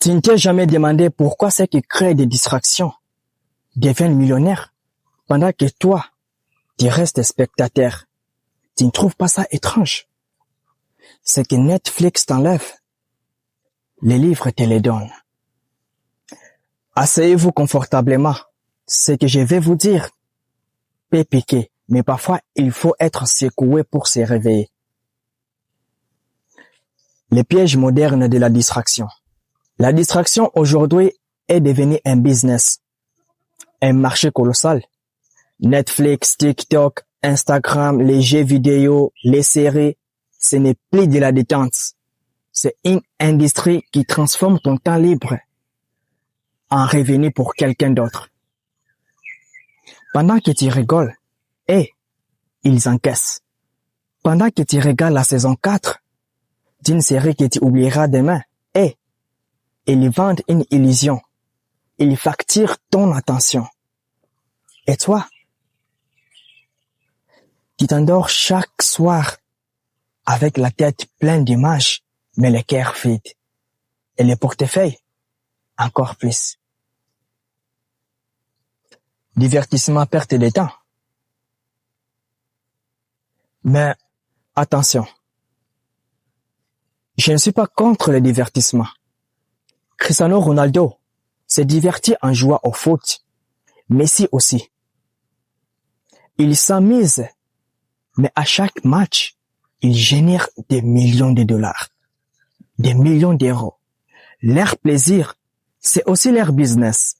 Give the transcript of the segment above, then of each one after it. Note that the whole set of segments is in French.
Tu ne t'es jamais demandé pourquoi ceux qui créent des distractions deviennent millionnaires pendant que toi, tu restes spectateur. Tu ne trouves pas ça étrange? C'est que Netflix t'enlève. Les livres te les donnent. Asseyez-vous confortablement. Ce que je vais vous dire peut piquer, mais parfois il faut être secoué pour se réveiller. Les pièges modernes de la distraction. La distraction aujourd'hui est devenue un business, un marché colossal. Netflix, TikTok, Instagram, les jeux vidéo, les séries, ce n'est plus de la détente. C'est une industrie qui transforme ton temps libre en revenu pour quelqu'un d'autre. Pendant que tu rigoles, ils encaissent. Pendant que tu regardes la saison 4 d'une série que tu oublieras demain, ils vendent une illusion. Ils facturent ton attention. Et toi, tu t'endors chaque soir avec la tête pleine d'images, mais le cœur vide. Et le portefeuille, encore plus. Divertissement, perte de temps. Mais attention, je ne suis pas contre le divertissement. Cristiano Ronaldo s'est diverti en jouant au foot. Messi aussi. Il s'amuse, mais à chaque match, il génère des millions de dollars, des millions d'euros. Leur plaisir, c'est aussi leur business.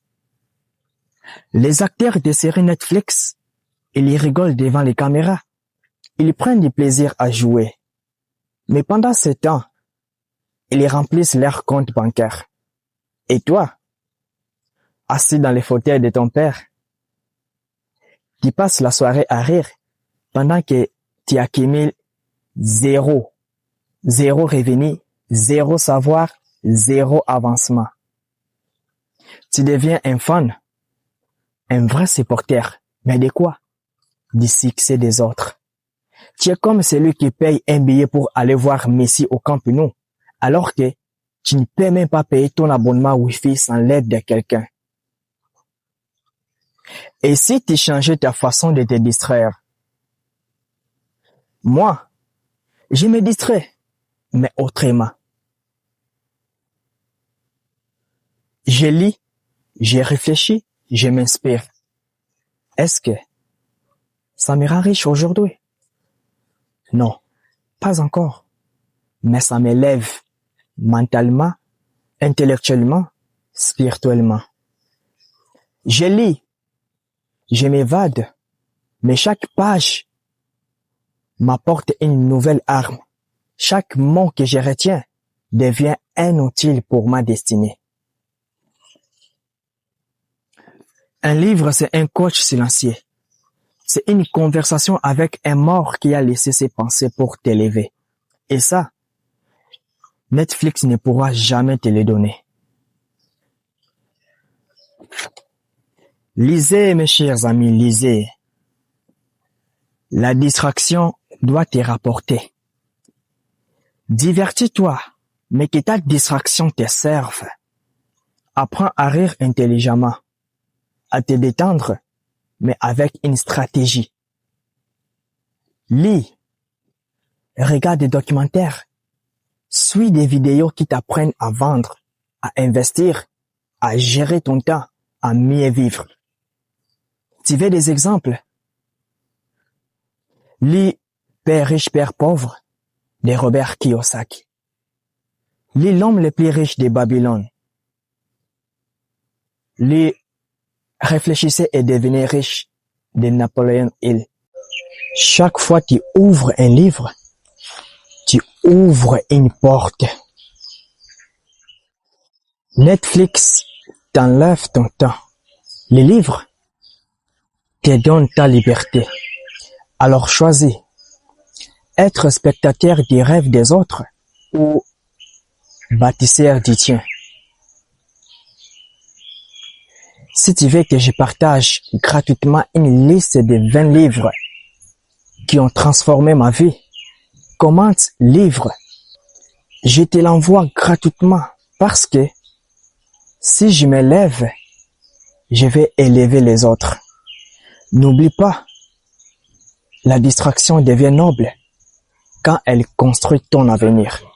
Les acteurs de séries Netflix, ils rigolent devant les caméras. Ils prennent du plaisir à jouer. Mais pendant ce temps, ils remplissent leur compte bancaire. Et toi, assis dans les fauteuils de ton père, tu passes la soirée à rire pendant que tu accumules zéro revenu, zéro savoir, zéro avancement. Tu deviens un fan, un vrai supporter. Mais de quoi? Du succès des autres. Tu es comme celui qui paye un billet pour aller voir Messi au Camp Nou, alors que tu ne peux même pas payer ton abonnement Wi-Fi sans l'aide de quelqu'un. Et si tu changeais ta façon de te distraire? Moi, je me distrais, mais autrement. Je lis, je réfléchis, je m'inspire. Est-ce que ça me rend riche aujourd'hui? Non, pas encore. Mais ça m'élève mentalement, intellectuellement, spirituellement. Je lis, je m'évade, mais chaque page m'apporte une nouvelle arme. Chaque mot que je retiens devient un outil pour ma destinée. Un livre, c'est un coach silencieux. C'est une conversation avec un mort qui a laissé ses pensées pour t'élever. Et ça, Netflix ne pourra jamais te le donner. Lisez, mes chers amis, lisez. La distraction doit te rapporter. Divertis-toi, mais que ta distraction te serve. Apprends à rire intelligemment, à te détendre, mais avec une stratégie. Lis, regarde des documentaires, suis des vidéos qui t'apprennent à vendre, à investir, à gérer ton temps, à mieux vivre. Tu veux des exemples? Lis Père riche, Père pauvre de Robert Kiyosaki. Lis L'homme le plus riche de Babylone. Lis Réfléchissez et devenez riche de Napoléon Hill. Chaque fois que tu ouvres un livre, tu ouvres une porte. Netflix t'enlève ton temps. Les livres te donnent ta liberté. Alors choisis. Être spectateur des rêves des autres ou bâtisseur du tien. Si tu veux que je partage gratuitement une liste de 20 livres qui ont transformé ma vie, commente livre. Je te l'envoie gratuitement parce que Si je m'élève, je vais élever les autres. N'oublie pas, la distraction devient noble quand elle construit ton avenir.